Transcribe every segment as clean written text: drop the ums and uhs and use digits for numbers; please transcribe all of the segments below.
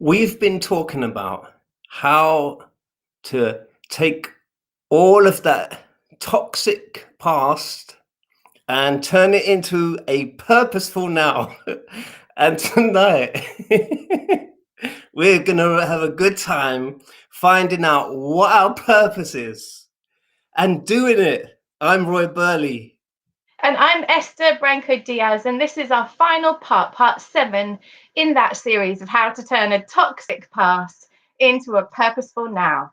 We've been talking about how to take all of that toxic past and turn it into a purposeful now. And tonight, we're going to have a good time finding out what our purpose is and doing it. I'm Roy Burley. And I'm Esther Branco Diaz, and this is our final part 7 in that series of how to turn a toxic past into a purposeful now.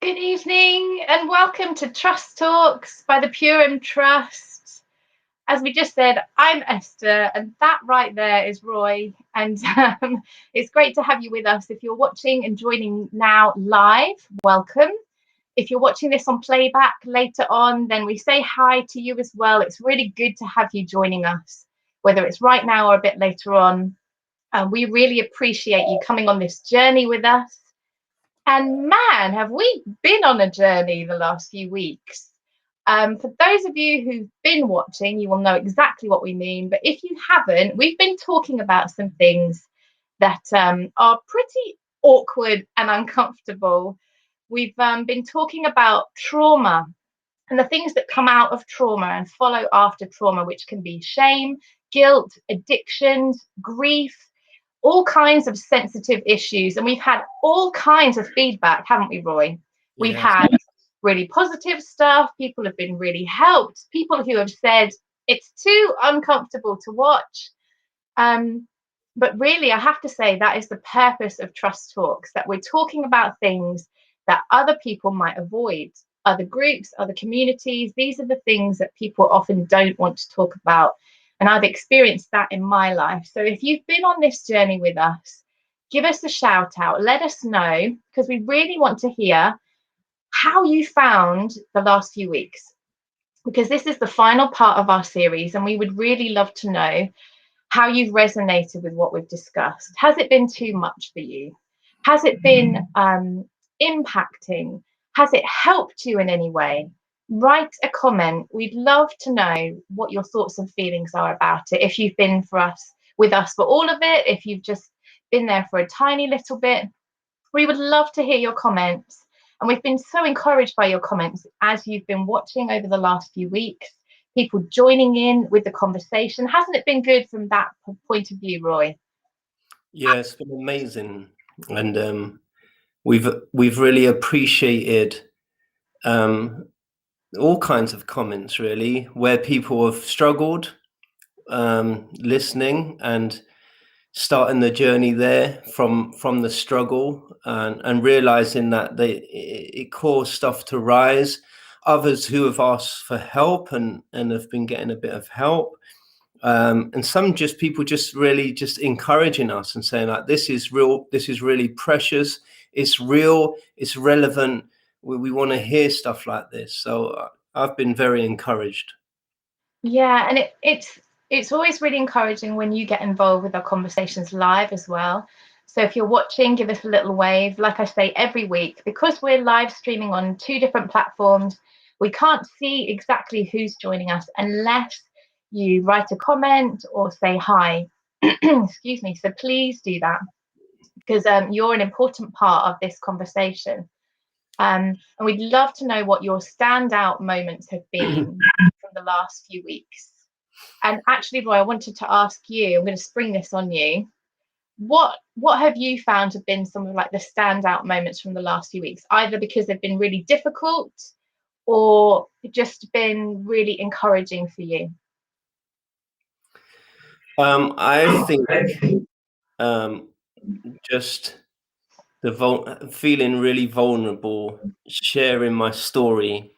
Good evening and welcome to Trust Talks by the Pure Trust. As we just said, I'm Esther and that right there is Roy, and it's great to have you with us. If you're watching and joining now live, welcome. If you're watching this on playback later on, then we say hi to you as well. It's really good to have you joining us, whether it's right now or a bit later on. We really appreciate you coming on this journey with us. And man, have we been on a journey the last few weeks. For those of you who've been watching, you will know exactly what we mean. But if you haven't, we've been talking about some things that are pretty awkward and uncomfortable. We've been talking about trauma and the things that come out of trauma and follow after trauma, which can be shame, guilt, addictions, grief, all kinds of sensitive issues. And we've had all kinds of feedback, haven't we, Roy? We've had really positive stuff. People have been really helped. People who have said it's too uncomfortable to watch. But really, I have to say that is the purpose of Trust Talks, that we're talking about things that other people might avoid, other groups, other communities. These are the things that people often don't want to talk about. And I've experienced that in my life. So if you've been on this journey with us, give us a shout out. Let us know, because we really want to hear how you found the last few weeks, because this is the final part of our series. And we would really love to know how you've resonated with what we've discussed. Has it been too much for you? Has it been impacting? Has it helped you in any way? Write a comment. We'd love to know what your thoughts and feelings are about it. If you've been with us for all of it, if you've just been there for a tiny little bit, we would love to hear your comments. And we've been so encouraged by your comments as you've been watching over the last few weeks, people joining in with the conversation. Hasn't it been good from that point of view, Roy? Yeah, it's been amazing. And we've really appreciated all kinds of comments, really, where people have struggled listening and starting the journey there from the struggle, and realizing that it caused stuff to rise. Others who have asked for help and have been getting a bit of help, and some people really encouraging us and saying, like, this is real, this is really precious, it's real, it's relevant. We want to hear stuff like this. So I've been very encouraged. Yeah, and it's always really encouraging when you get involved with our conversations live as well. So if you're watching, give us a little wave. Like I say, every week, because we're live streaming on 2 different platforms, we can't see exactly who's joining us unless you write a comment or say hi. Excuse me. So please do that, because you're an important part of this conversation. And we'd love to know what your standout moments have been from the last few weeks. And actually, Roy, I wanted to ask you, I'm going to spring this on you. What have you found have been some of like the standout moments from the last few weeks, either because they've been really difficult or just been really encouraging for you? I think just feeling really vulnerable, sharing my story,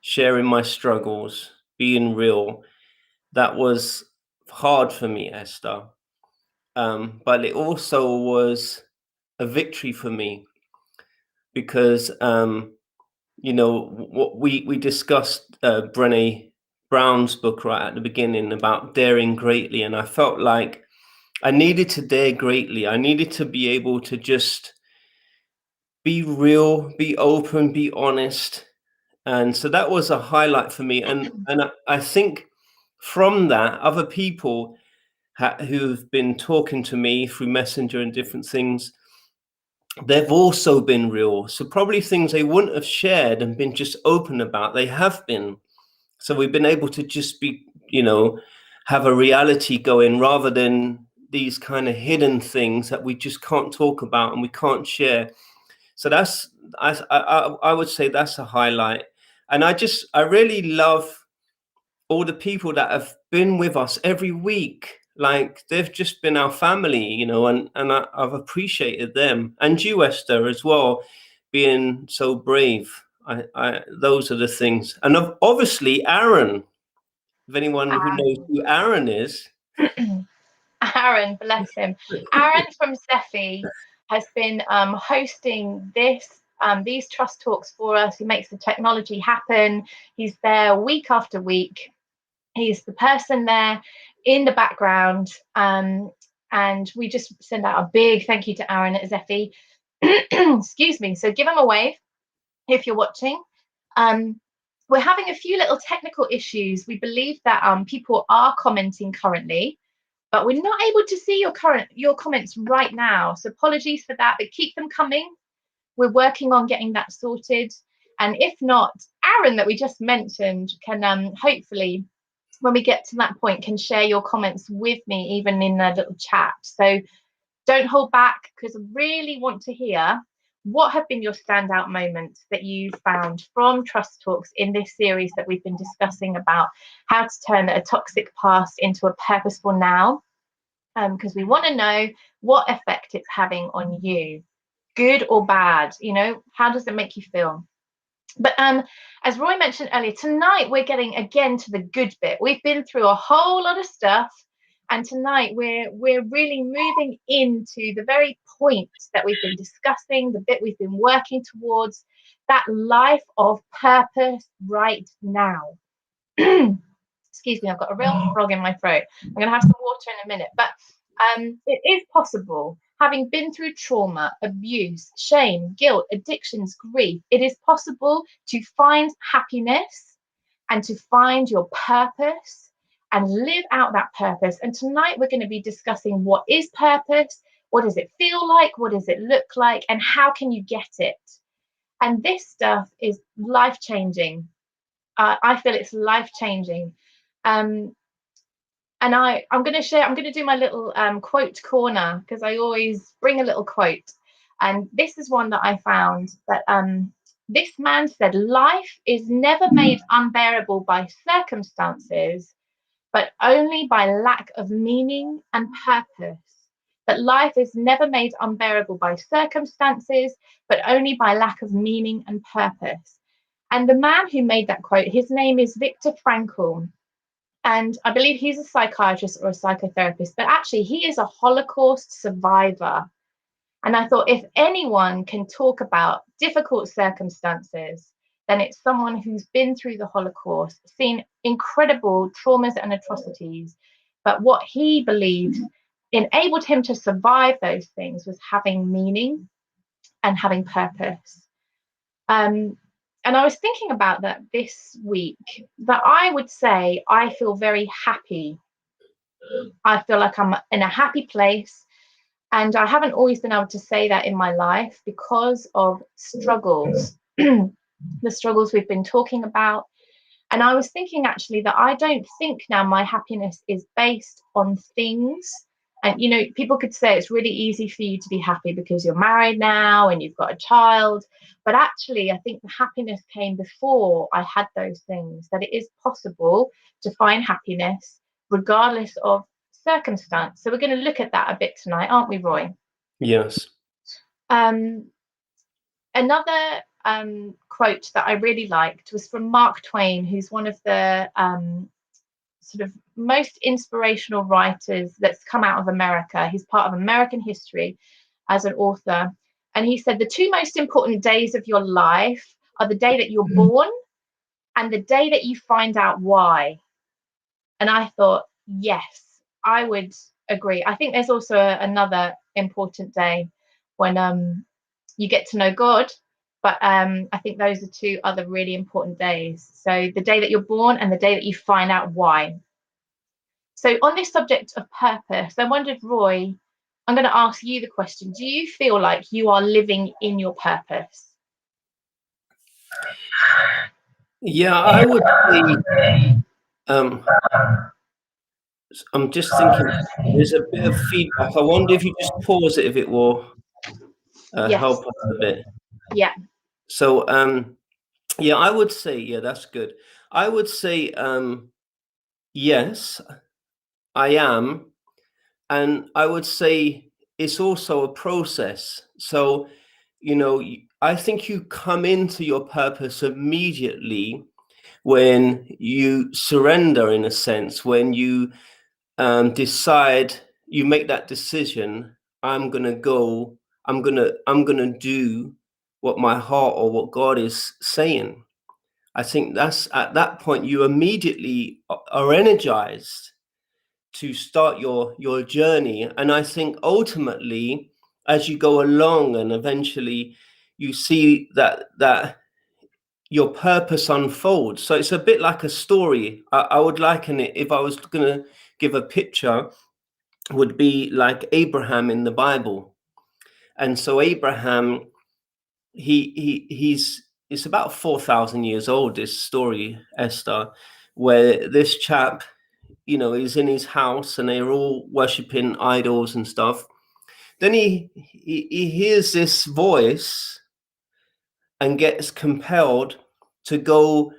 sharing my struggles, being real. That was hard for me, Esther. But it also was a victory for me because, what we discussed Brené Brown's book right at the beginning about daring greatly, and I felt like I needed to dare greatly. I needed to be able to just be real, be open, be honest. And so that was a highlight for me. And I think from that, other people who've been talking to me through Messenger and different things, they've also been real. So probably things they wouldn't have shared and been just open about, they have been. So we've been able to just be, have a reality going rather than these kind of hidden things that we just can't talk about and we can't share. So that's, I would say that's a highlight. And I really love all the people that have been with us every week. Like they've just been our family, and I've appreciated them, and you, Esther, as well, being so brave. Those are the things. And obviously Aaron, if anyone who knows who Aaron is. Aaron, bless him. Aaron from Zephy has been hosting these trust talks for us. He makes the technology happen. He's there week after week. He's the person there in the background. And we just send out a big thank you to Aaron at Zephy. Excuse me. So give him a wave if you're watching. We're having a few little technical issues. We believe that people are commenting currently, but we're not able to see your comments right now. So apologies for that, but keep them coming. We're working on getting that sorted. And if not, Aaron, that we just mentioned, can hopefully, when we get to that point, can share your comments with me, even in a little chat. So don't hold back, because I really want to hear what have been your standout moments that you found from Trust Talks in this series that we've been discussing about how to turn a toxic past into a purposeful now. Because we want to know what effect it's having on you, good or bad. How does it make you feel? But as Roy mentioned earlier, tonight we're getting again to the good bit. We've been through a whole lot of stuff, and tonight we're really moving into the very point that we've been discussing, the bit we've been working towards, that life of purpose right now. Excuse me, I've got a real frog in my throat. I'm going to have some water in a minute. But it is possible, having been through trauma, abuse, shame, guilt, addictions, grief, it is possible to find happiness and to find your purpose and live out that purpose. And tonight we're going to be discussing what is purpose, what does it feel like, what does it look like, and how can you get it? And this stuff is life-changing. I feel it's life-changing. And I'm going to do my little quote corner, because I always bring a little quote. And this is one that I found, that this man said, life is never made unbearable by circumstances, but only by lack of meaning and purpose. That life is never made unbearable by circumstances, but only by lack of meaning and purpose. And the man who made that quote, his name is Viktor Frankl. And I believe he's a psychiatrist or a psychotherapist, but actually he is a Holocaust survivor. And I thought, if anyone can talk about difficult circumstances, then it's someone who's been through the Holocaust, seen incredible traumas and atrocities. But what he believed enabled him to survive those things was having meaning and having purpose. And I was thinking about that this week, that I would say I feel very happy. I feel like I'm in a happy place. And I haven't always been able to say that in my life because of struggles, the struggles we've been talking about. And I was thinking actually that I don't think now my happiness is based on things. And, people could say it's really easy for you to be happy because you're married now and you've got a child. But actually, I think the happiness came before I had those things, that it is possible to find happiness regardless of circumstance. So we're going to look at that a bit tonight, aren't we, Roy? Yes. Another quote that I really liked was from Mark Twain, who's one of the sort of most inspirational writers that's come out of America. He's part of American history as an author. And he said the two most important days of your life are the day that you're born and the day that you find out why. And I thought, yes, I would agree. I think there's also another important day when you get to know God. But I think those are two other really important days. So the day that you're born and the day that you find out why. So on this subject of purpose, I wondered, Roy, I'm going to ask you the question. Do you feel like you are living in your purpose? Yeah, I would say, I'm just thinking there's a bit of feedback. I wonder if you just pause it, if it will Yes. help us a bit. Yeah. So, yeah, I would say, yeah, that's good. I would say, yes, I am. And I would say it's also a process. So, I think you come into your purpose immediately when you surrender, in a sense, when you decide, you make that decision. I'm gonna go. I'm gonna do what my heart or what God is saying. I think that's at that point you immediately are energized to start your journey. And I think ultimately, as you go along and eventually you see that your purpose unfolds. So it's a bit like a story. I would liken it, if I was going to give a picture, would be like Abraham in the Bible. And so Abraham, he's it's about 4,000 years old, this story, Esther, where this chap, he's in his house and they're all worshiping idols and stuff. Then he hears this voice and gets compelled to go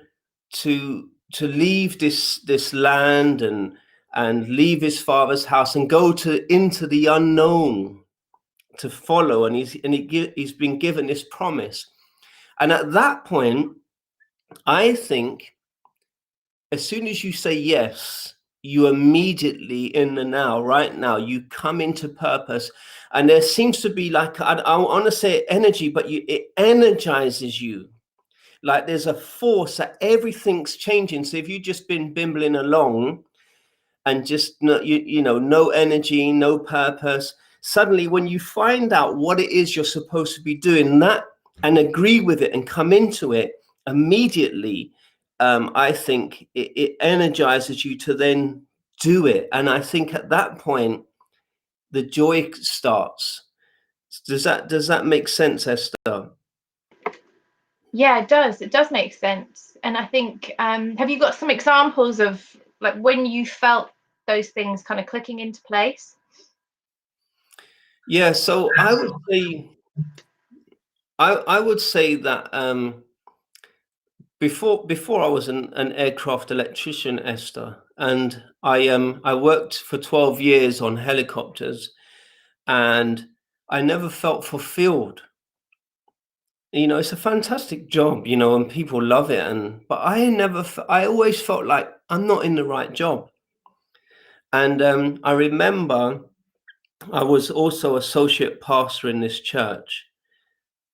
to leave this land and leave his father's house and go into the unknown to follow. And he's been given this promise. And at that point, I think as soon as you say yes, you immediately in the now, right now, you come into purpose. And there seems to be like, I want to say energy, but it energizes you. Like there's a force that everything's changing. So if you've just been bimbling along and just no energy, no purpose, suddenly when you find out what it is you're supposed to be doing, that and agree with it and come into it immediately, I think it energizes you to then do it. And I think at that point the joy starts. Does that make sense, Esther? Yeah, it does. It does make sense. And I think, have you got some examples of like when you felt those things kind of clicking into place? Yeah, so I would say that before I was an aircraft electrician, Esther, and I worked for 12 years on helicopters, and I never felt fulfilled. It's a fantastic job, and people love it, but I always felt like I'm not in the right job. And I remember I was also associate pastor in this church,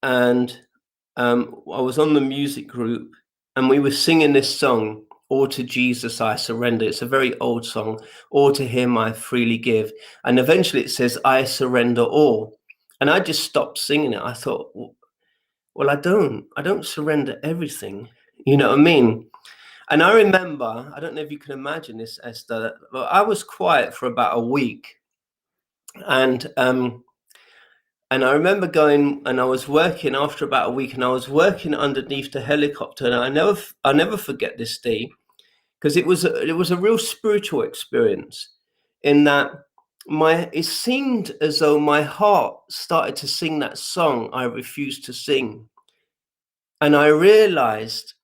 and I was on the music group, and we were singing this song, "All to Jesus I Surrender." It's a very old song. "All to Him I freely give," and eventually it says, "I surrender all." And I just stopped singing it. I thought, well, I don't surrender everything. You know what I mean? And I remember, I don't know if you can imagine this, Esther, but I was quiet for about a week, and I remember going, and I was working after about a week, and I was working underneath the helicopter, and I never forget this day, because it was a real spiritual experience, in that it seemed as though my heart started to sing that song I refused to sing, and I realized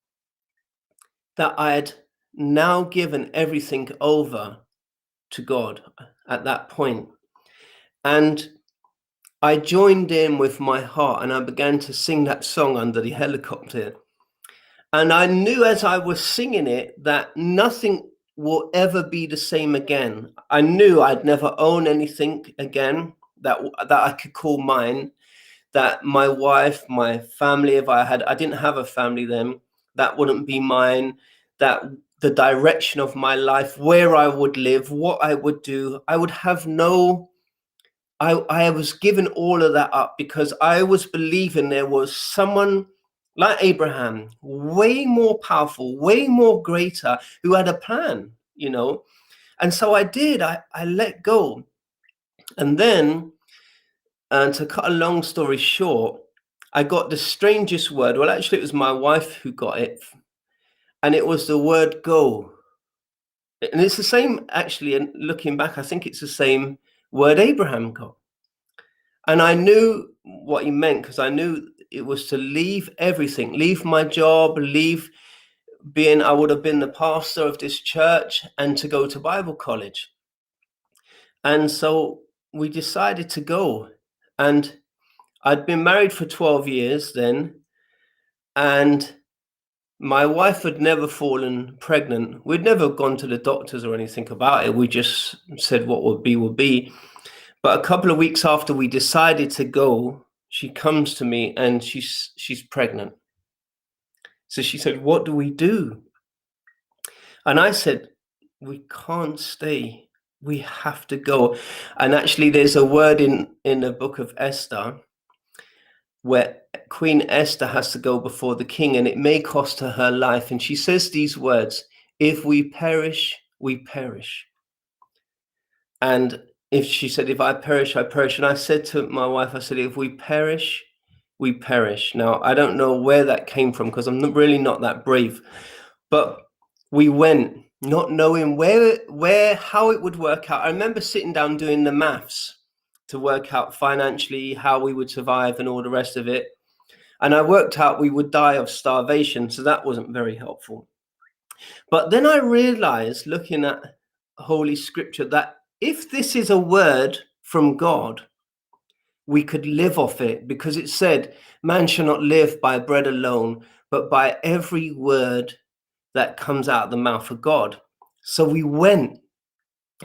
that I had now given everything over to God at that point, and I joined in with my heart and I began to sing that song under the helicopter. And I knew as I was singing it that nothing will ever be the same again. I knew I'd never own anything again that I could call mine, that my wife, my family, if I didn't have a family then, that wouldn't be mine, that the direction of my life, where I would live, what I would do, I would have I was giving all of that up because I was believing there was someone like Abraham, way more powerful, way more greater, who had a plan, And so I did, I let go. And then, and to cut a long story short, I got the strangest word. Well, actually, it was my wife who got it. And it was the word go. And it's the same, actually, and looking back, I think it's the same word Abraham got. And I knew what he meant because I knew it was to leave everything, leave my job, leave I would have been the pastor of this church and to go to Bible college. And so we decided to go. And I'd been married for 12 years then. And my wife had never fallen pregnant. We'd never gone to the doctors or anything about it. We just said what would be, would be. But a couple of weeks after we decided to go, she comes to me and she's pregnant. So she said, "What do we do?" And I said, "We can't stay. We have to go." And actually, there's a word in the book of Esther where Queen Esther has to go before the king, and it may cost her her life. And she says these words, "If we perish, we perish." And she said, "If I perish, I perish." And I said to my wife, I said, "If we perish, we perish." Now, I don't know where that came from because I'm really not that brave. But we went not knowing how it would work out. I remember sitting down doing the maths to work out financially how we would survive and all the rest of it. And I worked out we would die of starvation. So that wasn't very helpful. But then I realized, looking at Holy Scripture, that if this is a word from God, we could live off it because it said, "Man shall not live by bread alone, but by every word that comes out of the mouth of God." So we went.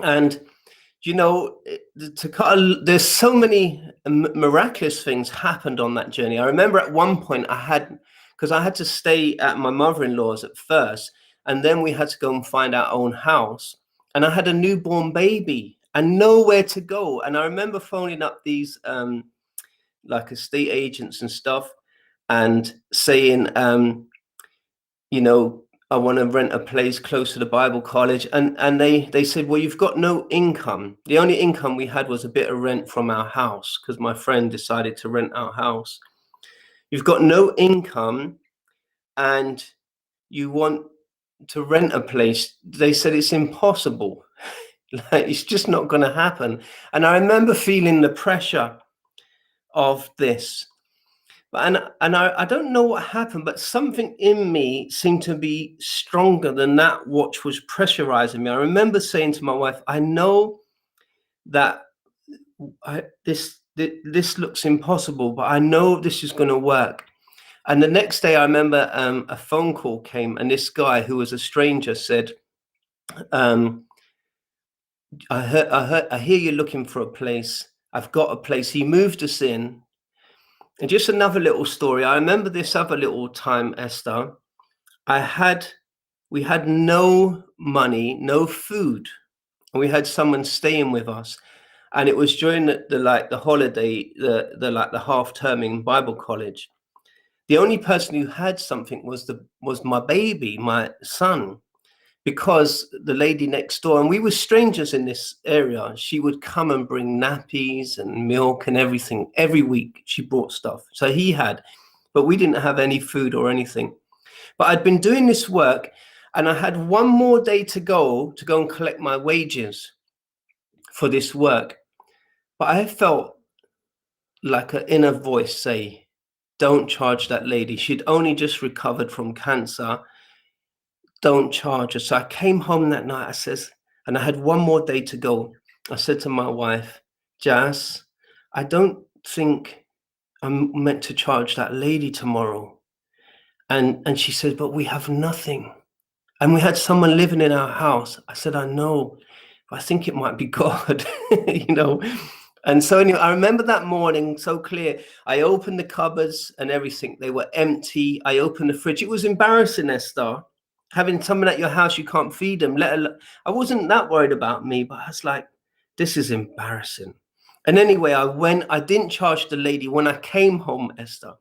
And, there's so many miraculous things happened on that journey. I remember at one point because I had to stay at my mother-in-law's at first, and then we had to go and find our own house. And I had a newborn baby and nowhere to go. And I remember phoning up these like estate agents and stuff and saying, I want to rent a place close to the Bible college. And they said, "Well, you've got no income." The only income we had was a bit of rent from our house because my friend decided to rent our house. "You've got no income and you want to rent a place." They said, "It's impossible." Like, it's just not going to happen. And I remember feeling the pressure of this. And I don't know what happened, but something in me seemed to be stronger than that which was pressurizing me. I remember saying to my wife, "I know that this looks impossible, but I know this is going to work." And the next day, I remember a phone call came, and this guy who was a stranger said, I hear you're looking for a place. I've got a place." He moved us in. And just another little story. I remember this other little time, Esther. We had no money, no food, and we had someone staying with us. And it was during the holiday, the half term in Bible college. The only person who had something was my baby, my son, because the lady next door, and we were strangers in this area, she would come and bring nappies and milk and everything. Every week she brought stuff. So he had, but we didn't have any food or anything. But I'd been doing this work and I had one more day to go and collect my wages for this work. But I felt like an inner voice say, "Don't charge that lady. She'd only just recovered from cancer. Don't charge her." So I came home that night, and I had one more day to go. I said to my wife, "Jazz, I don't think I'm meant to charge that lady tomorrow. And she said, but we have nothing. And we had someone living in our house. I said, I know, but I think it might be God, you know. And so anyway, I remember that morning so clear. I opened the cupboards and everything. They were empty. I opened the fridge. It was embarrassing, Esther, having someone at your house, you can't feed them. I wasn't that worried about me, but I was like, this is embarrassing. And anyway, I didn't charge the lady. When I came home, Esther,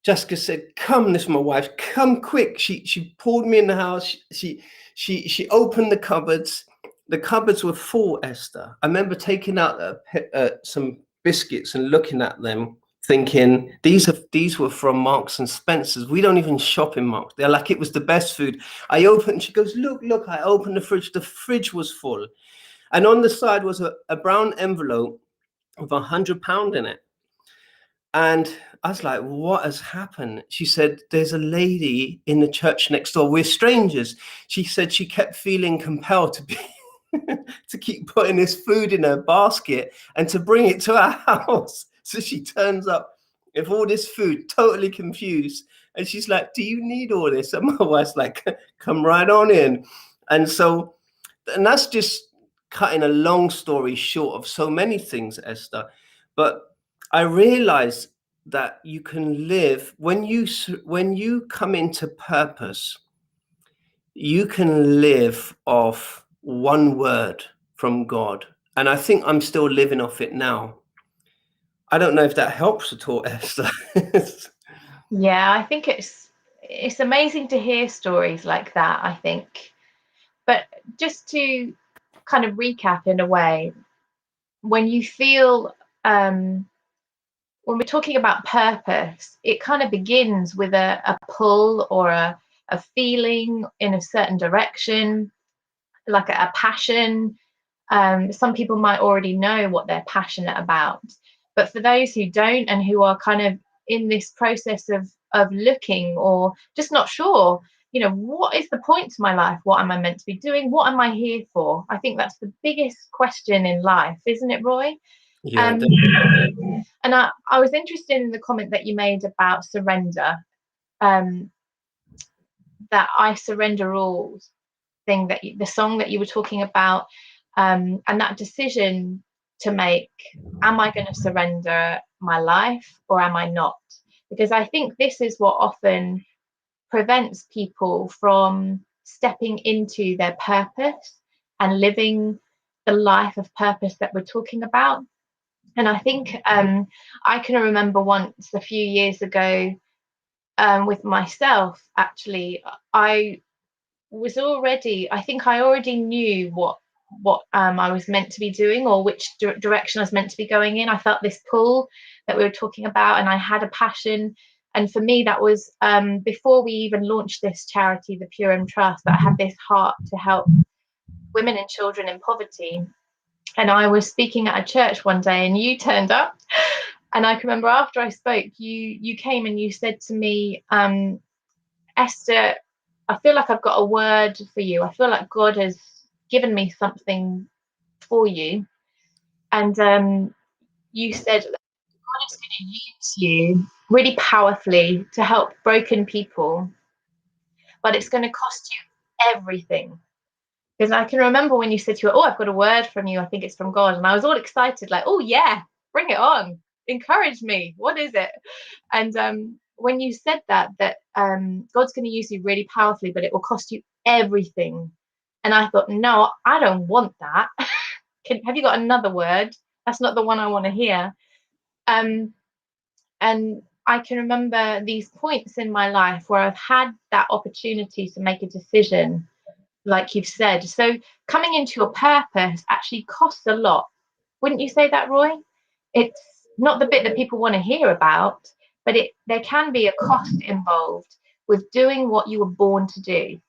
Jessica said, come, this is my wife, come quick. She pulled me in the house. She opened the cupboards. The cupboards were full, Esther. I remember taking out some biscuits and looking at them, thinking these were from Marks and Spencer's. We don't even shop in Marks. They're like, it was the best food. I opened, she goes, look, I opened the fridge. The fridge was full. And on the side was a brown envelope with £100 in it. And I was like, what has happened? She said, there's a lady in the church next door. We're strangers. She said she kept feeling compelled to keep putting this food in her basket and to bring it to our house. So she turns up with all this food, totally confused. And she's like, do you need all this? And my wife's like, come right on in. And that's just cutting a long story short of so many things, Esther. But I realized that you can live when you come into purpose, you can live off one word from God. And I think I'm still living off it now. I don't know if that helps at all, Esther. Yeah, I think it's amazing to hear stories like that, I think. But just to kind of recap in a way, when you feel when we're talking about purpose, it kind of begins with a pull or a feeling in a certain direction, like a passion. Some people might already know what they're passionate about, but for those who don't and who are kind of in this process of looking or just not sure, you know, what is the point to my life? What am I meant to be doing? What am I here for? I think that's the biggest question in life, isn't it, Roy? Yeah, Um, and I was interested in the comment that you made about surrender, um, that I surrender all thing that the song that you were talking about, and that decision to make, am I going to surrender my life or am I not? Because I think this is what often prevents people from stepping into their purpose and living the life of purpose that we're talking about. And I think I can remember once a few years ago, with myself, actually, I think I already knew what I was meant to be doing, or which direction I was meant to be going in. I felt this pull that we were talking about, and I had a passion. And for me, that was before we even launched this charity, the Pure Trust, that I had this heart to help women and children in poverty. And I was speaking at a church one day, and you turned up. And I can remember after I spoke, you came and you said to me, Esther, I feel like I've got a word for you. I feel like God has given me something for you. And you said that God is going to use you really powerfully to help broken people, but it's going to cost you everything. Because I can remember when you said to her, oh, I've got a word from you. I think it's from God. And I was all excited, like, oh, yeah, bring it on. Encourage me. What is it? And when you said that God's going to use you really powerfully, but it will cost you everything. And I thought, no, I don't want that. Have you got another word? That's not the one I want to hear. And I can remember these points in my life where I've had that opportunity to make a decision, like you've said. So coming into a purpose actually costs a lot. Wouldn't you say that, Roy? It's not the bit that people want to hear about, but there can be a cost involved with doing what you were born to do.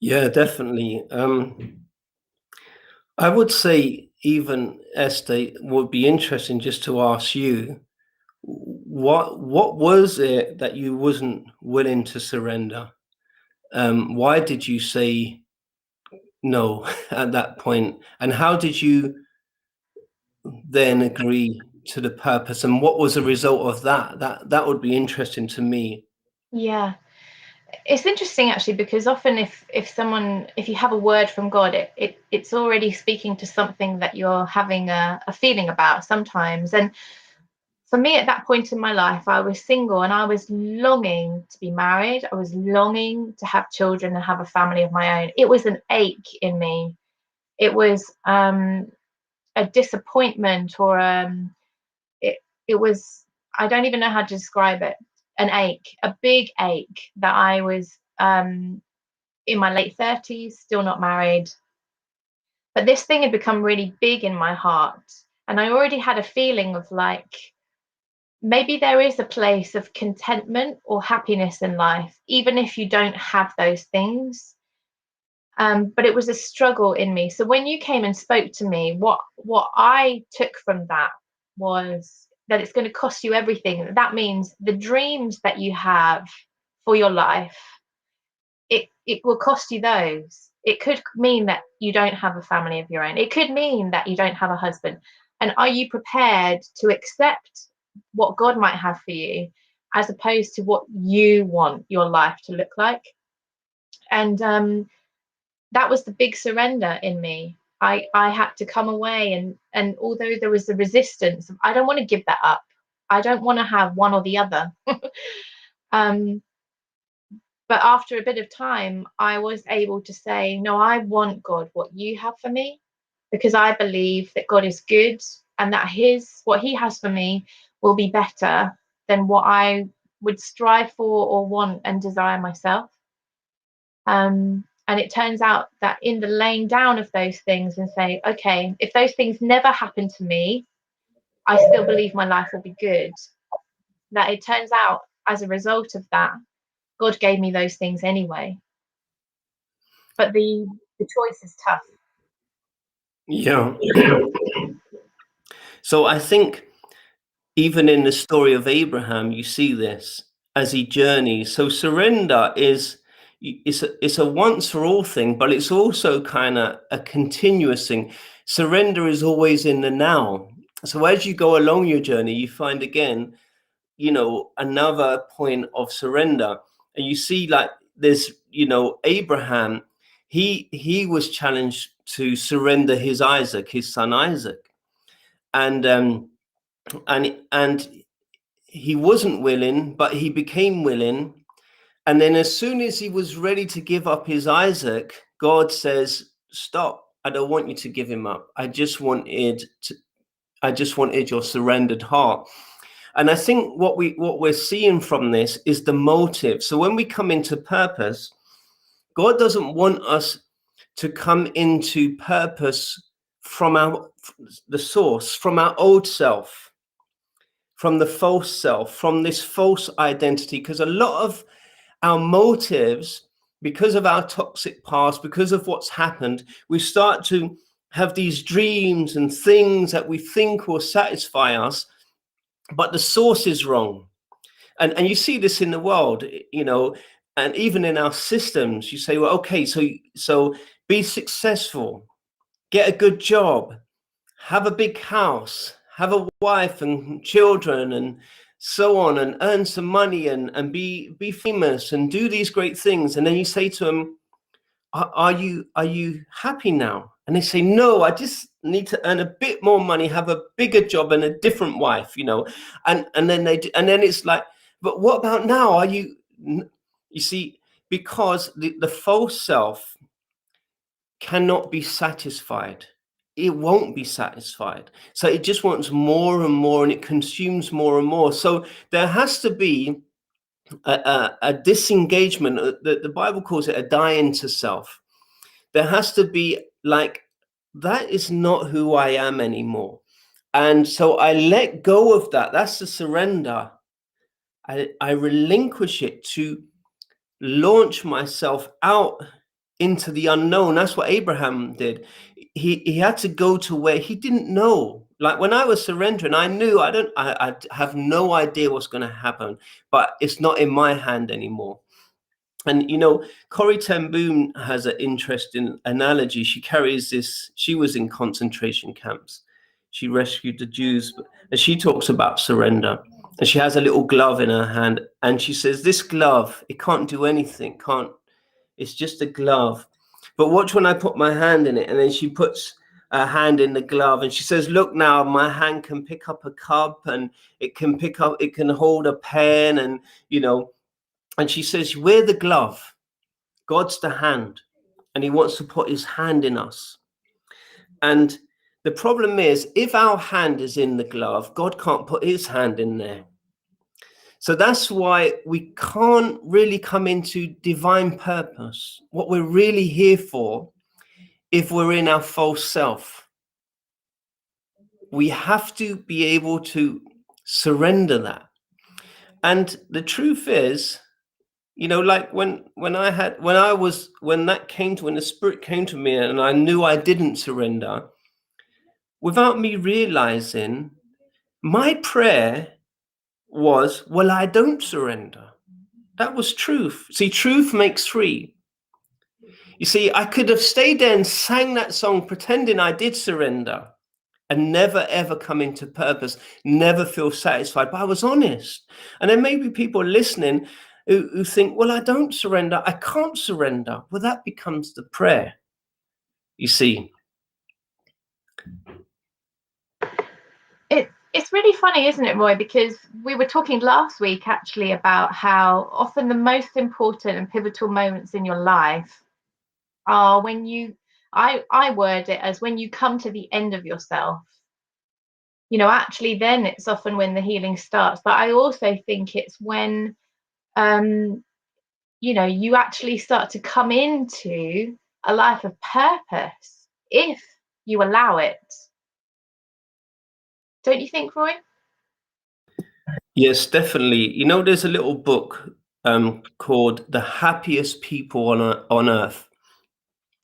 yeah, definitely. I would say even Esther would be interesting just to ask you, what was it that you wasn't willing to surrender? Why did you say no at that point? And how did you then agree to the purpose, and what was the result of that? That would be interesting to me. Yeah. It's interesting actually, because often if you have a word from God, it's already speaking to something that you're having a feeling about sometimes. And for me, at that point in my life, I was single and I was longing to be married. I was longing to have children and have a family of my own. It was an ache in me. It was a disappointment, or it it was, I don't even know how to describe it. An ache, a big ache, that I was in my late 30s, still not married. But this thing had become really big in my heart. And I already had a feeling of like, maybe there is a place of contentment or happiness in life, even if you don't have those things. But it was a struggle in me. So when you came and spoke to me, what I took from that was that it's going to cost you everything. That means the dreams that you have for your life, it will cost you those. It could mean that you don't have a family of your own. It could mean that you don't have a husband. And are you prepared to accept what God might have for you, as opposed to what you want your life to look like? And that was the big surrender in me. I had to come away, and although there was the resistance, I don't want to give that up. I don't want to have one or the other. um, but after a bit of time, I was able to say, no, I want, God, what you have for me, because I believe that God is good, and that what he has for me will be better than what I would strive for or want and desire myself. And it turns out that in the laying down of those things and say, okay, if those things never happen to me, I still believe my life will be good. That it turns out, as a result of that, God gave me those things anyway. But the choice is tough. Yeah. So I think even in the story of Abraham, you see this as he journeys. So surrender it's a once for all thing, but it's also kind of a continuous thing. Surrender is always in the now. So as you go along your journey, you find again, another point of surrender. And you see, like, there's, Abraham, he was challenged to surrender his son Isaac. And he wasn't willing, but he became willing. And then as soon as he was ready to give up his Isaac, God says, stop. I don't want you to give him up. I just wanted your surrendered heart. And I think what we're seeing from this is the motive. So when we come into purpose, God doesn't want us to come into purpose from the source, from our old self, from the false self, from this false identity, because a lot of our motives, because of our toxic past, because of what's happened, we start to have these dreams and things that we think will satisfy us, but the source is wrong. And you see this in the world, and even in our systems. You say, well, okay, so be successful, get a good job, have a big house, have a wife and children, and so on, and earn some money, and be famous and do these great things. And then you say to them, are you happy now? And they say, no, I just need to earn a bit more money, have a bigger job and a different wife, and then and then it's like, but what about now? You see, because the false self cannot be satisfied. It won't be satisfied. So it just wants more and more, and it consumes more and more. So there has to be a disengagement. The Bible calls it a dying to self. There has to be, like, that is not who I am anymore. And so I let go of that. That's the surrender. I relinquish it to launch myself out into the unknown. That's what Abraham did. He had to go to where he didn't know. Like when I was surrendering, I knew I have no idea what's going to happen, but it's not in my hand anymore. And Corrie ten Boom has an interesting analogy. She carries this. She was in concentration camps. She rescued the Jews, and she talks about surrender. And she has a little glove in her hand, and she says, "This glove, it can't do anything. Can't. It's just a glove. But watch when I put my hand in it." And then she puts her hand in the glove, and she says, "Look now, my hand can pick up a cup, and it can hold a pen, and And she says, we're the glove. God's the hand, and he wants to put his hand in us. And the problem is, if our hand is in the glove, God can't put his hand in there. So that's why we can't really come into divine purpose, what we're really here for, if we're in our false self. We have to be able to surrender that. And the truth is, like when the Spirit came to me and I knew I didn't surrender, without me realizing, my prayer was, well, I don't surrender. That was truth. See, truth makes free. You see, I could have stayed there and sang that song pretending I did surrender and never ever come into purpose, never feel satisfied, but I was honest. And there may be people listening who think, well, I don't surrender, I can't surrender. Well, that becomes the prayer, you see. It's really funny, isn't it, Roy? Because we were talking last week actually about how often the most important and pivotal moments in your life are when I word it as when you come to the end of yourself. Actually then it's often when the healing starts. But I also think it's when you actually start to come into a life of purpose if you allow it. Don't you think, Roy? Yes, definitely. There's a little book called The Happiest People on Earth.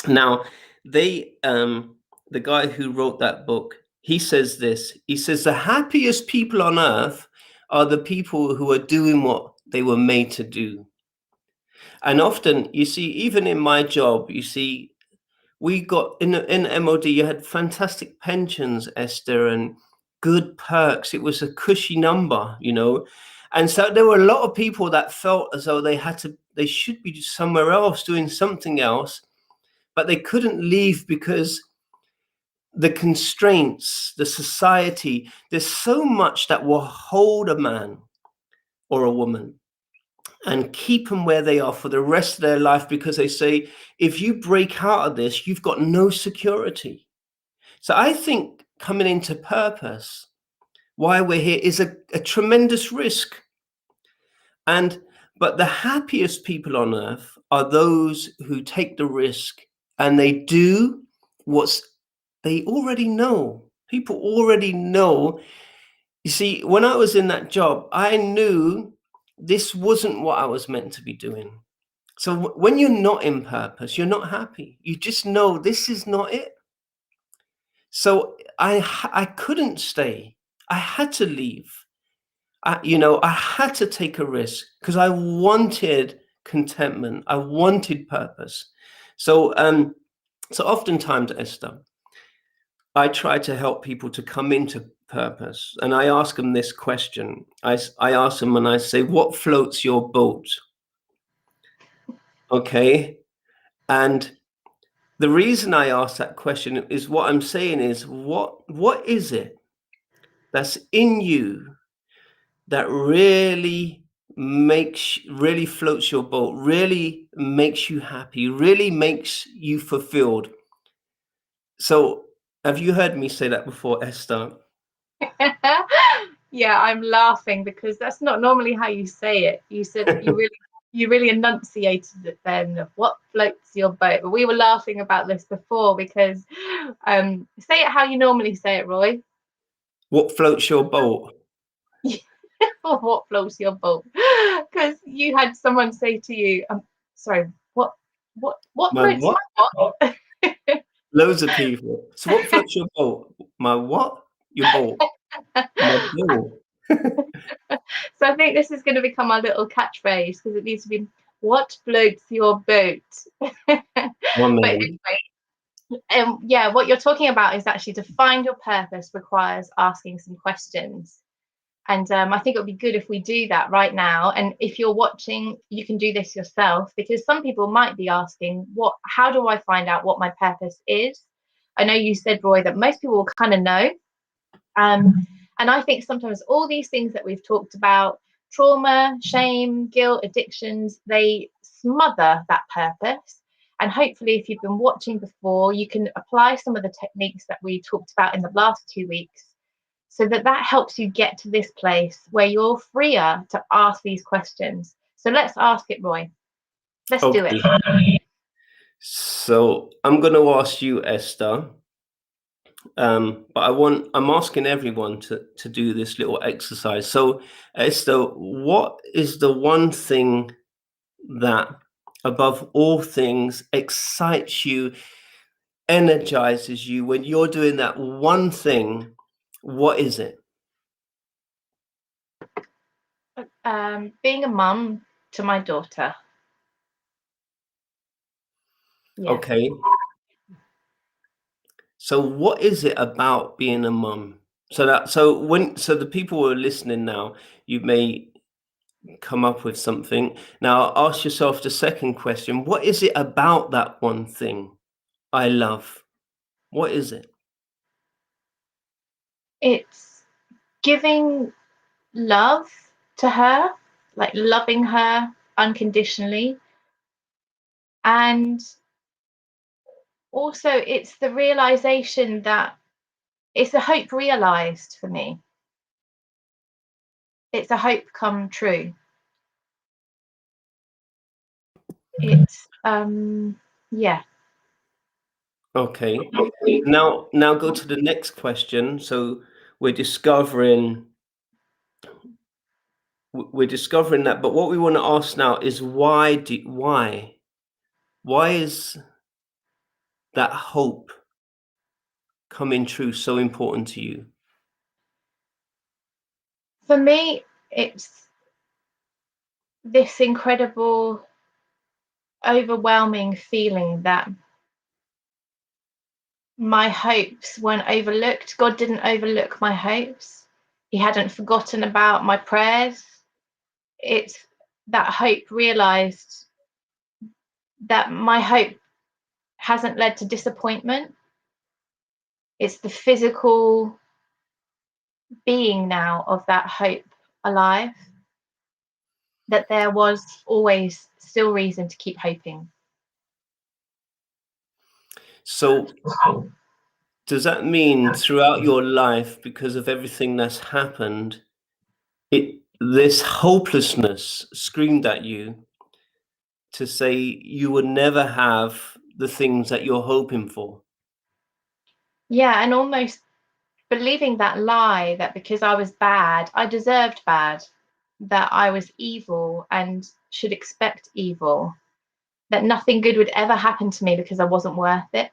Now, the guy who wrote that book, he says this. He says, the happiest people on earth are the people who are doing what they were made to do. And often, you see, even in my job, you see, we got in MOD, you had fantastic pensions, Esther, and good perks. It was a cushy number, And so there were a lot of people that felt as though they should be somewhere else doing something else, but they couldn't leave because the constraints, the society, there's so much that will hold a man or a woman and keep them where they are for the rest of their life, because they say, if you break out of this, you've got no security. So I think coming into purpose, why we're here, is a tremendous risk. But the happiest people on earth are those who take the risk and they do what they already know. People already know. You see, when I was in that job, I knew this wasn't what I was meant to be doing. So when you're not in purpose, you're not happy. You just know this is not it. So I couldn't stay. I had to leave. I had to take a risk because I wanted contentment. I wanted purpose. So oftentimes, Esther, I try to help people to come into purpose, and I ask them this question. I ask them and I say, what floats your boat? Okay. And the reason I ask that question is what I'm saying is, what is it that's in you that really floats your boat, really makes you happy, really makes you fulfilled? So have you heard me say that before, Esther? Yeah, I'm laughing because that's not normally how you say it. You said you really enunciated it then of what floats your boat. But we were laughing about this before because say it how you normally say it, Roy. What floats your boat? Or what floats your boat? Because you had someone say to you, sorry, what My floats what? my boat? Loads of people. So what floats your boat? My what? Your boat. My boat. So I think this is going to become our little catchphrase because it needs to be what floats your boat. But Woman. anyway, Yeah, what you're talking about is actually to find your purpose requires asking some questions. And I think it would be good if we do that right now. And if you're watching, you can do this yourself, because some people might be asking, how do I find out what my purpose is? I know you said, Roy, that most people will kind of know. And I think sometimes all these things that we've talked about, trauma, shame, guilt, addictions, they smother that purpose. And hopefully, if you've been watching before, you can apply some of the techniques that we talked about in the last 2 weeks, so that helps you get to this place where you're freer to ask these questions. So let's ask it, Roy. Let's do it. So I'm going to ask you, Esther, but I'm asking everyone to do this little exercise. So, Esther, what is the one thing that, above all things, excites you, energizes you when you're doing that one thing? What is it? Being a mum to my daughter. Yeah. Okay. So what is it about being a mum? So the people who are listening now, you may come up with something. Now ask yourself the second question. What is it about that one thing I love? What is it? It's giving love to her, like loving her unconditionally. And also, it's the realization that it's a hope realized for me. It's a hope come true. It's yeah. Okay. Now go to the next question. So we're discovering that, but what we want to ask now is why is that hope coming true so important to you? For me, it's this incredible, overwhelming feeling that my hopes weren't overlooked. God didn't overlook my hopes. He hadn't forgotten about my prayers. It's that hope realized that my hope hasn't led to disappointment. It's the physical being now of that hope alive, that there was always still reason to keep hoping. So does that mean throughout your life, because of everything that's happened, this hopelessness screamed at you to say you would never have the things that you're hoping for? Yeah, and almost believing that lie that because I was bad, I deserved bad, that I was evil and should expect evil, that nothing good would ever happen to me because I wasn't worth it.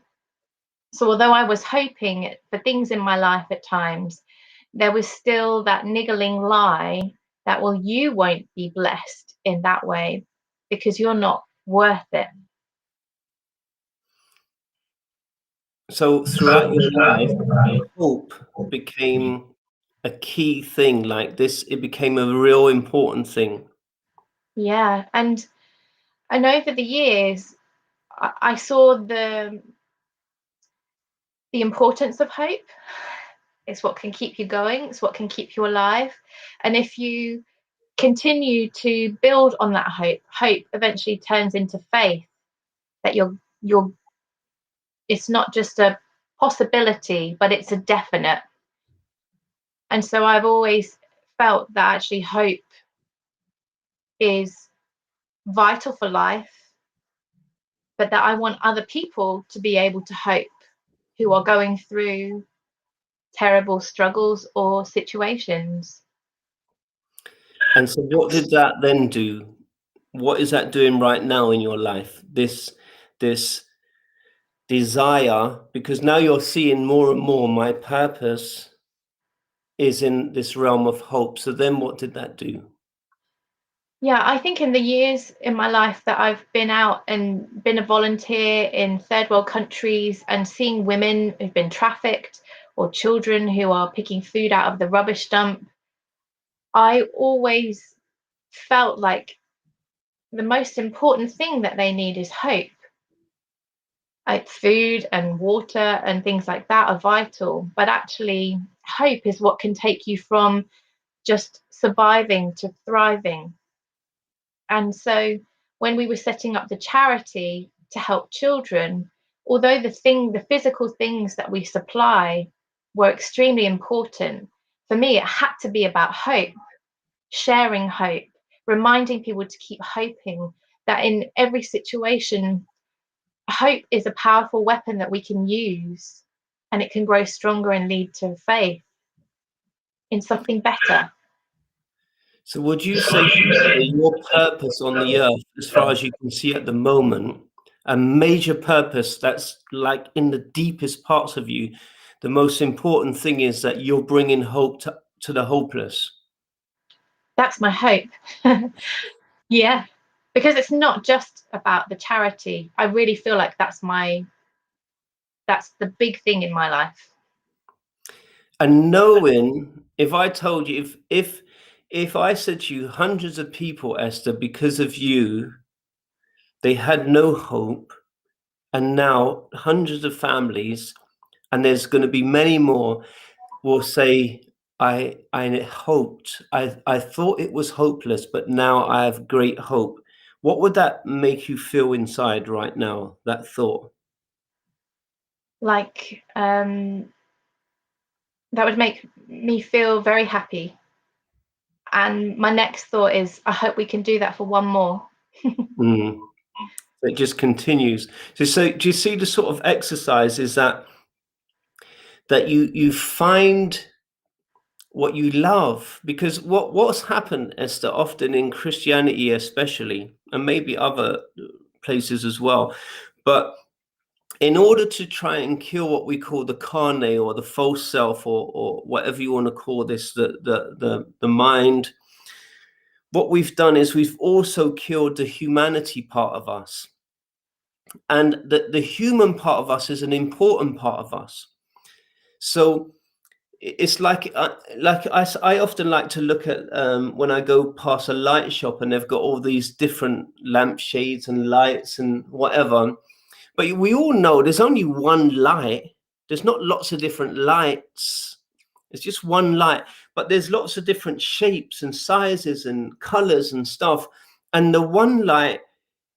So although I was hoping for things in my life at times, there was still that niggling lie that, well, you won't be blessed in that way because you're not worth it. So throughout your life, hope became a key thing like this. It became a real important thing. Yeah. And over the years, I saw the importance of hope. It's what can keep you going. It's what can keep you alive. And if you continue to build on that hope eventually turns into faith, that you're it's not just a possibility, but it's a definite. And so I've always felt that actually hope is vital for life, but that I want other people to be able to hope who are going through terrible struggles or situations. And so what did that then do? What is that doing right now in your life? This desire, because now you're seeing more and more my purpose is in this realm of hope. So then what did that do? Yeah, I think in the years in my life that I've been out and been a volunteer in third world countries and seeing women who've been trafficked or children who are picking food out of the rubbish dump, I always felt like the most important thing that they need is hope. Like food and water and things like that are vital, but actually, hope is what can take you from just surviving to thriving. And so when we were setting up the charity to help children, although the physical things that we supply were extremely important, for me, it had to be about hope, sharing hope, reminding people to keep hoping that in every situation, hope is a powerful weapon that we can use and it can grow stronger and lead to faith in something better. So would you say your purpose on the earth, as far as you can see at the moment, a major purpose that's like in the deepest parts of you, the most important thing is that you're bringing hope to the hopeless? That's my hope. Yeah, because it's not just about the charity. I really feel like that's the big thing in my life. And knowing, if I told you, if I said to you, hundreds of people, Esther, because of you, they had no hope, and now hundreds of families, and there's going to be many more, will say, I hoped, I thought it was hopeless, but now I have great hope. What would that make you feel inside right now, that thought? Like that would make me feel very happy. And my next thought is, I hope we can do that for one more. Mm. It just continues. So do you see the sort of exercise is that you find what you love? Because what's happened, Esther, often in Christianity especially, and maybe other places as well, but in order to try and kill what we call the carne, or the false self, or whatever you want to call this, the mind, what we've done is we've also killed the humanity part of us. And the human part of us is an important part of us. So it's like I often like to look at when I go past a light shop and they've got all these different lampshades and lights and whatever. But we all know there's only one light. There's not lots of different lights. It's just one light. But there's lots of different shapes and sizes and colors and stuff. And the one light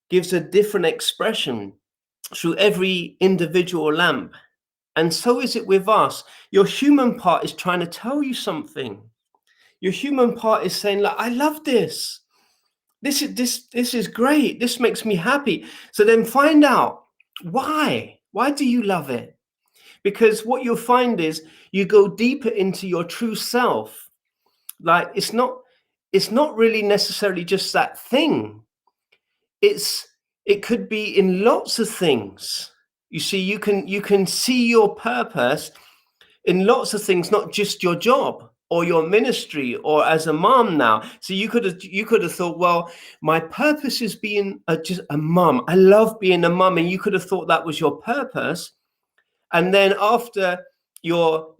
gives a different expression through every individual lamp. And so is it with us. Your human part is trying to tell you something. Your human part is saying, like, I love this. This is great. This makes me happy. So then find out why. Why do you love it? Because what you'll find is you go deeper into your true self. Like it's not really necessarily just that thing. It could be in lots of things. You see, you can see your purpose in lots of things, not just your job or your ministry or as a mom now. So you could have thought, well, my purpose is being just a mom. I love being a mom, and you could have thought that was your purpose. And then after your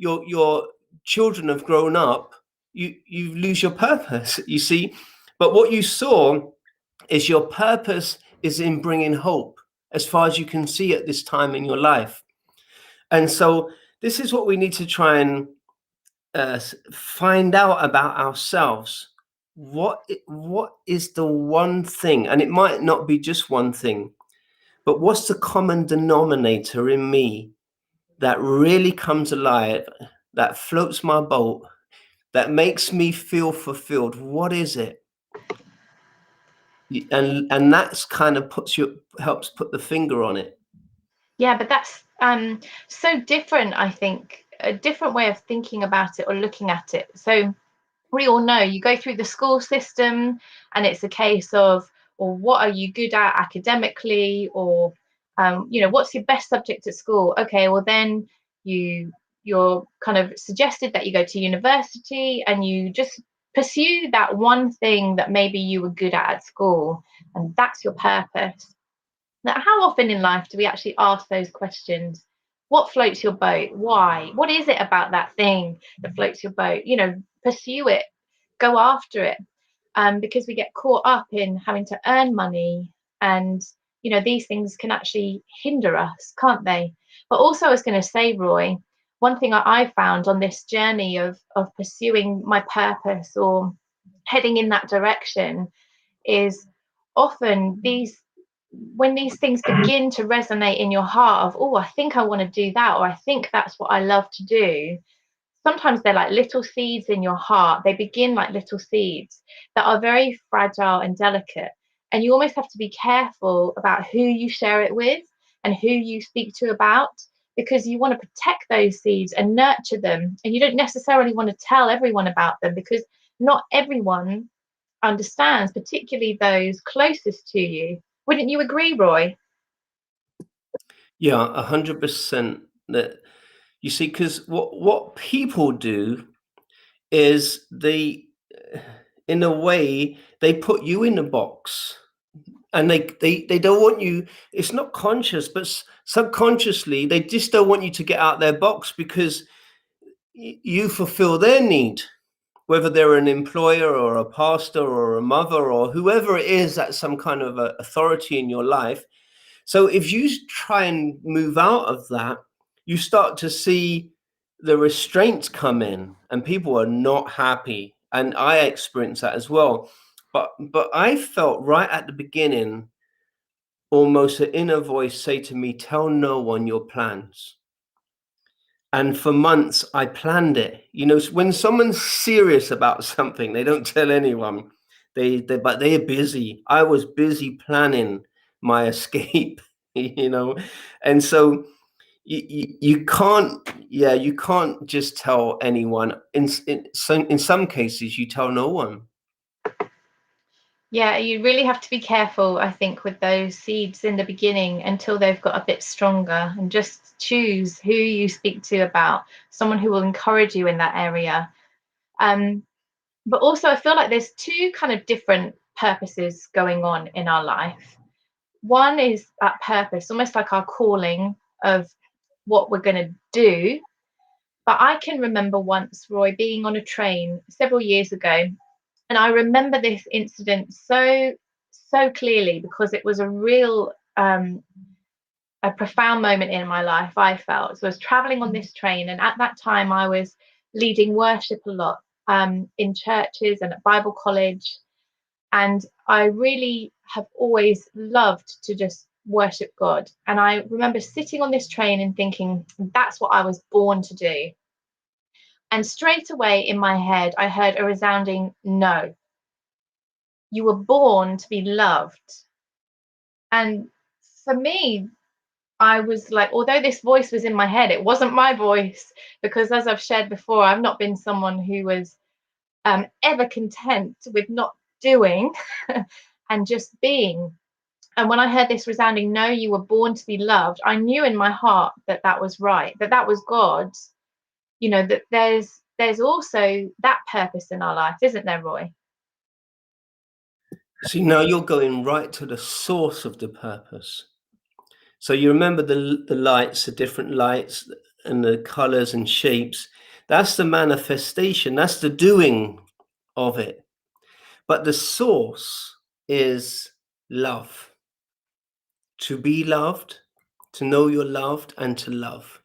children have grown up, you lose your purpose. You see, but what you saw is your purpose is in bringing hope, as far as you can see at this time in your life. And so this is what we need to try and find out about ourselves. What is the one thing? And it might not be just one thing, but what's the common denominator in me that really comes alive, that floats my boat, that makes me feel fulfilled? What is it? And that's kind of helps put the finger on it. Yeah, but that's so different, I think, a different way of thinking about it or looking at it. So we all know you go through the school system and it's a case of, or what are you good at academically, or what's your best subject at school? Okay, well then you're kind of suggested that you go to university and you just pursue that one thing that maybe you were good at school, and that's your purpose. Now, how often in life do we actually ask those questions? What floats your boat? Why? What is it about that thing that floats your boat? Pursue it, go after it, because we get caught up in having to earn money, and these things can actually hinder us, can't they? But also, I was going to say, Roy, one thing I found on this journey of pursuing my purpose or heading in that direction is often when these things begin to resonate in your heart of, oh, I think I want to do that, or I think that's what I love to do. Sometimes they're like little seeds in your heart. They begin like little seeds that are very fragile and delicate. And you almost have to be careful about who you share it with and who you speak to about, because you want to protect those seeds and nurture them. And you don't necessarily want to tell everyone about them, because not everyone understands, particularly those closest to you. Wouldn't you agree, Roy? Yeah, 100%. That you see, because what people do is in a way, they put you in a box, and they don't want you. It's not conscious, but subconsciously, they just don't want you to get out their box, because you fulfill their need, whether they're an employer or a pastor or a mother or whoever it is that's some kind of authority in your life. So if you try and move out of that, you start to see the restraints come in, and people are not happy. And I experienced that as well. But I felt right at the beginning, almost an inner voice say to me, tell no one your plans. And for months, I planned it. When someone's serious about something, they don't tell anyone. But they are busy. I was busy planning my escape, and so you can't, you can't just tell anyone. In some cases, you tell no one. Yeah, you really have to be careful, I think, with those seeds in the beginning until they've got a bit stronger, and just choose who you speak to about, someone who will encourage you in that area. But also, I feel like there's two kind of different purposes going on in our life. One is that purpose, almost like our calling of what we're going to do. But I can remember once, Roy, being on a train several years ago, and I remember this incident so clearly, because it was a real a profound moment in my life, I felt. So I was traveling on this train, and at that time I was leading worship a lot in churches and at Bible college. And I really have always loved to just worship God. And I remember sitting on this train and thinking, that's what I was born to do. And straight away in my head, I heard a resounding no. You were born to be loved. And for me, I was like, although this voice was in my head, it wasn't my voice, because as I've shared before, I've not been someone who was ever content with not doing and just being. And when I heard this resounding no, you were born to be loved, I knew in my heart that that was right, that that was God. That there's also that purpose in our life, isn't there, Roy? See, now you're going right to the source of the purpose. So you remember the lights, the different lights and the colors and shapes. That's the manifestation. That's the doing of it. But the source is love. To be loved, to know you're loved, and to love.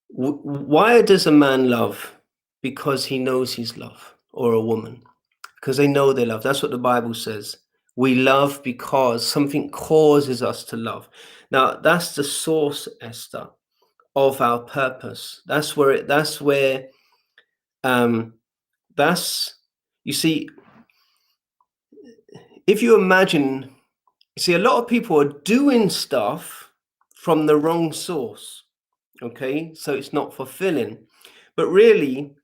Why does a man love? Because he knows he's loved, or a woman, because they know they love. That's what the Bible says. We love because something causes us to love. Now, that's the source, Esther, of our purpose. You see, if you imagine, a lot of people are doing stuff from the wrong source. Okay, so it's not fulfilling. But really,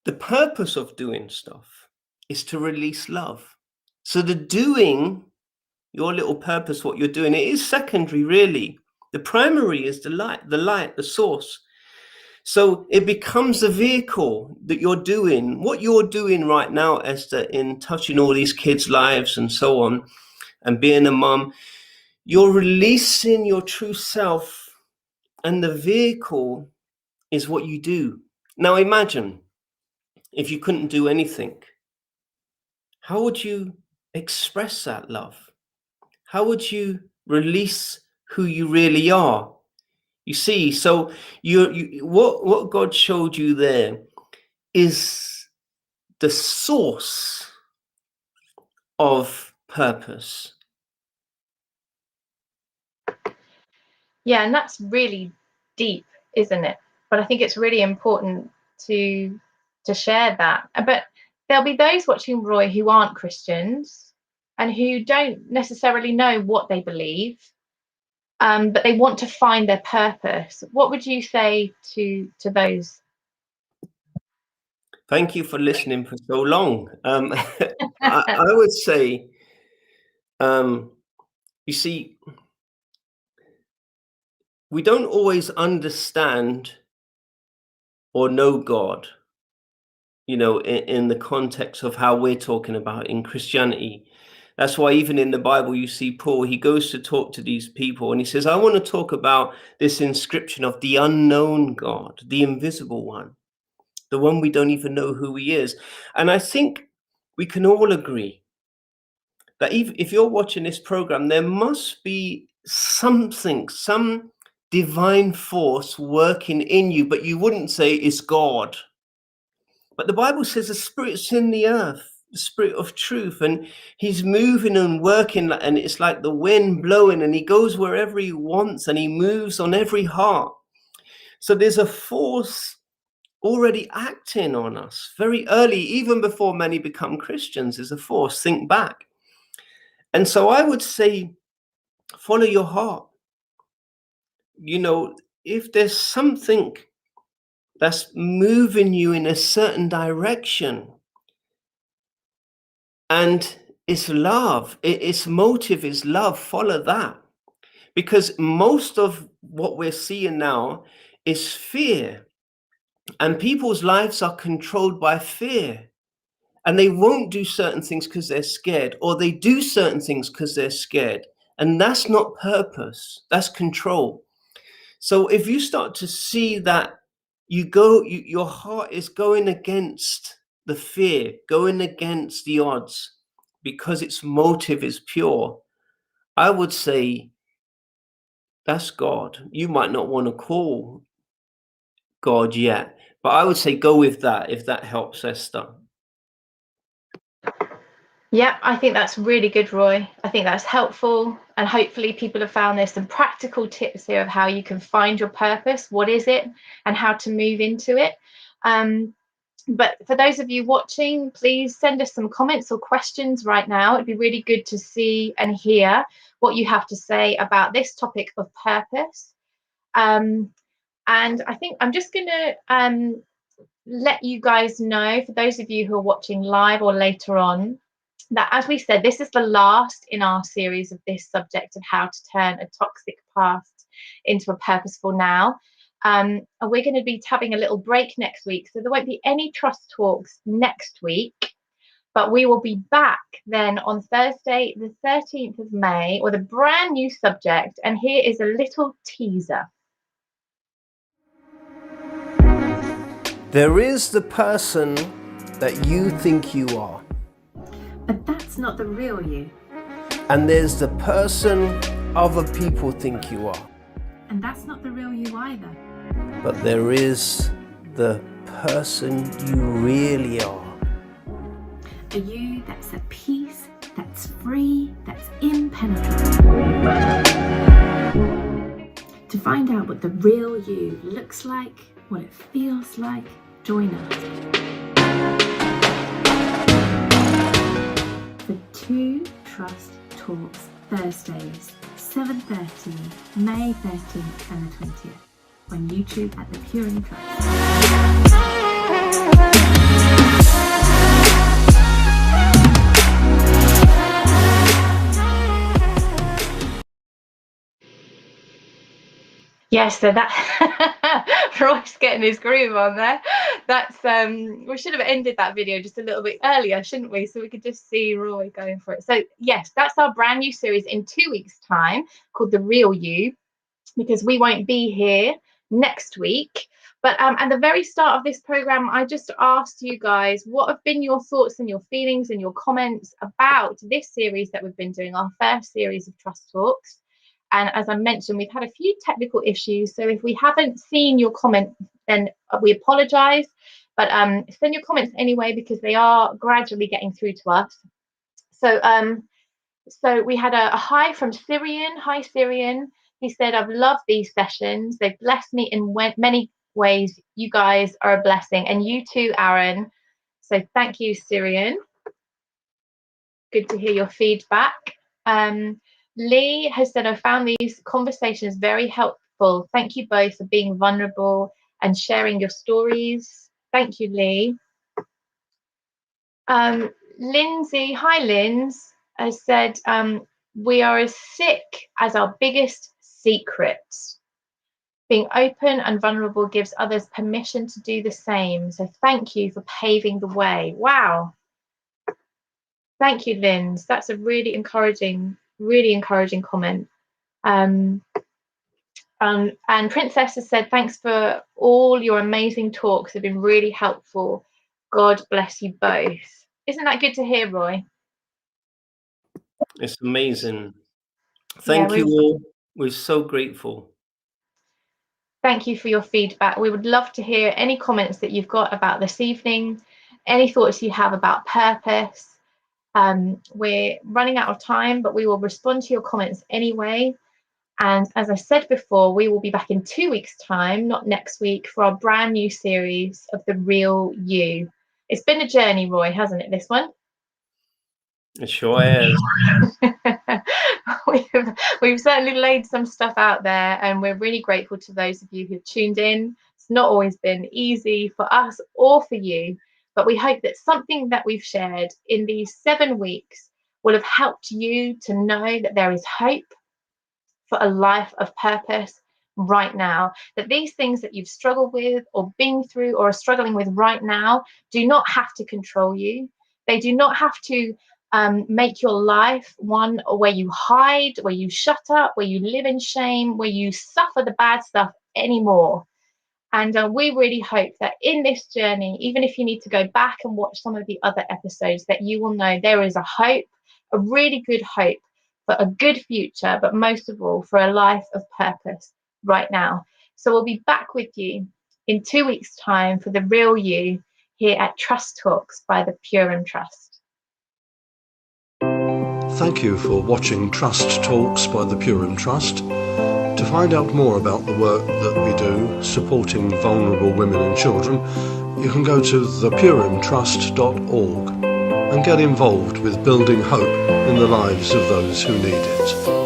the purpose of doing stuff is to release love. So the doing, your little purpose, what you're doing, it is secondary, really. The primary is the light, the source. So it becomes a vehicle that you're doing, what you're doing right now, Esther, in touching all these kids' lives and so on, and being a mum. You're releasing your true self, and the vehicle is what you do. Now imagine if you couldn't do anything. How would you express that love? How would you release who you really are? You see, so what God showed you there is the source of purpose. Yeah, and that's really deep, isn't it? But I think it's really important to share that. But there'll be those watching Roy who aren't Christians and who don't necessarily know what they believe, but they want to find their purpose. What would you say to those? Thank you for listening for so long. I would say, you see, we don't always understand or know God, you know, in the context of how we're talking about in Christianity. That's why even in the Bible, you see Paul, he goes to talk to these people and he says, I want to talk about this inscription of the unknown God, the invisible one, the one we don't even know who he is. And I think we can all agree that if you're watching this program, there must be something, some divine force working in you, but you wouldn't say it's God. But the Bible says the Spirit's in the earth, the Spirit of truth, and he's moving and working, and it's like the wind blowing, and he goes wherever he wants, and he moves on every heart. So there's a force already acting on us very early, even before many become Christians. There's a force. Think back. And so I would say, follow your heart. You know, if there's something that's moving you in a certain direction, and it's love, its motive is love, follow that. Because most of what we're seeing now is fear, and people's lives are controlled by fear. And they won't do certain things because they're scared, or they do certain things because they're scared. And that's not purpose, that's control. So if you start to see that your heart is going against the fear, going against the odds, because its motive is pure, I would say that's God. You might not want to call God yet, but I would say go with that, if that helps, Esther. Yeah, I think that's really good, Roy. I think that's helpful. And hopefully people have found there's some practical tips here of how you can find your purpose, what is it, and how to move into it. But for those of you watching, please send us some comments or questions right now. It'd be really good to see and hear what you have to say about this topic of purpose. And I think I'm just going to let you guys know, for those of you who are watching live or later on, that, as we said, this is the last in our series of this subject of how to turn a toxic past into a purposeful now. And we're going to be having a little break next week, so there won't be any Trust Talks next week, but we will be back then on Thursday, the 13th of May, with a brand new subject. And here is a little teaser. There is the person that you think you are. But that's not the real you. And there's the person other people think you are. And that's not the real you either. But there is the person you really are. A you that's at peace, that's free, that's impenetrable. To find out what the real you looks like, what it feels like, join us for 2 Trust Talks Thursdays, 7:30, May 13th and the 20th, on YouTube at The Pure and Trust. Yes, so that Roy's getting his groove on there. That's we should have ended that video just a little bit earlier, shouldn't we? So we could just see Roy going for it. So yes, that's our brand new series in 2 weeks' time called The Real You, because we won't be here next week. But at the very start of this program, I just asked you guys, what have been your thoughts and your feelings and your comments about this series that we've been doing, our first series of Trust Talks. And as I mentioned, we've had a few technical issues. So if we haven't seen your comment, then we apologize. But send your comments anyway, because they are gradually getting through to us. So we had a hi from Syrian. Hi, Syrian. He said, I've loved these sessions. They've blessed me in many ways. You guys are a blessing. And you too, Aaron. So thank you, Syrian. Good to hear your feedback. Lee has said, I found these conversations very helpful. Thank you both for being vulnerable and sharing your stories. Thank you, Lee. Lindsay, hi, Linz, has said, we are as sick as our biggest secrets. Being open and vulnerable gives others permission to do the same. So thank you for paving the way. Wow. Thank you, Linz. That's a really encouraging comment. And Princess has said, thanks for all your amazing talks. They've been really helpful. God bless you both. Isn't that good to hear, Roy? It's amazing. Thank you all. We're so grateful. Thank you for your feedback. We would love to hear any comments that you've got about this evening, any thoughts you have about purpose. We're running out of time, but we will respond to your comments anyway. And as I said before, we will be back in 2 weeks' time, not next week, for our brand new series of The Real You. It's been a journey, Roy, hasn't it, this one? It sure is. We've certainly laid some stuff out there, and we're really grateful to those of you who've tuned in. It's not always been easy for us or for you, but we hope that something that we've shared in these 7 weeks will have helped you to know that there is hope for a life of purpose right now, that these things that you've struggled with or been through or are struggling with right now do not have to control you. They do not have to make your life one where you hide, where you shut up, where you live in shame, where you suffer the bad stuff anymore. And we really hope that in this journey, even if you need to go back and watch some of the other episodes, that you will know there is a hope, a really good hope for a good future, but most of all, for a life of purpose right now. So we'll be back with you in 2 weeks' time for The Real You here at Trust Talks by the Pure Trust. Thank you for watching Trust Talks by the Pure Trust. To find out more about the work that we do supporting vulnerable women and children, you can go to thepuremtrust.org and get involved with building hope in the lives of those who need it.